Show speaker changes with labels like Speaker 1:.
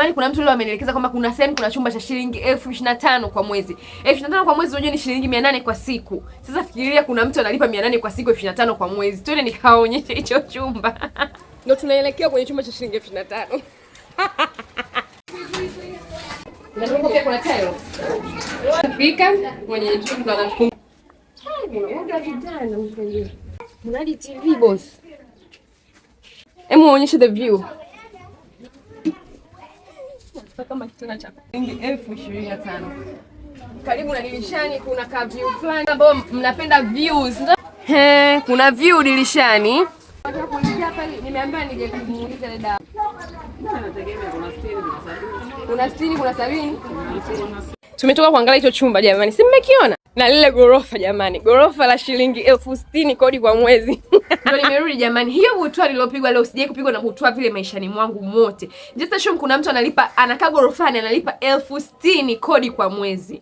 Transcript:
Speaker 1: Jamani, kuna mtu leo amenielekeza kwamba kuna sehemu kuna chumba cha shilingi 25,000 kwa mwezi. 25,000 kwa mwezi unajua ni shilingi 800 kwa siku. Sasa fikiria kuna mtu analipa 800 kwa siku, 25,000 kwa mwezi. Twende nikaonyeshe hicho chumba. Ndio tunaelekea kwenye chumba cha shilingi 25,000. Na ndio pia kuna tile. Fika kwenye chumba na fungu. Mnadi TV boss. Hebu muonyeshe the view. Kama kitanda cha shilingi 25,000. Karibu na dirishani kuna ka view fulani ambao mnapenda views. Kuna view dirishani. Nataka kuingia pale, nimeambiwa nije kumuuliza dada. Nategemea kuna 60, kuna 70. Tumetoka kuangalia hicho chumba jamani. Si mmekiona? Na lile gorofa jamani. Gorofa la shilingi 60,000 kodi kwa mwezi. Ndio nimerudi jamani. Hiyo butwa nilopigwa leo sijai kupigwa na butwa vile maishani mwangu mote. Just show kuna mtu anakaa gorofani analipa 60,000 kodi kwa mwezi.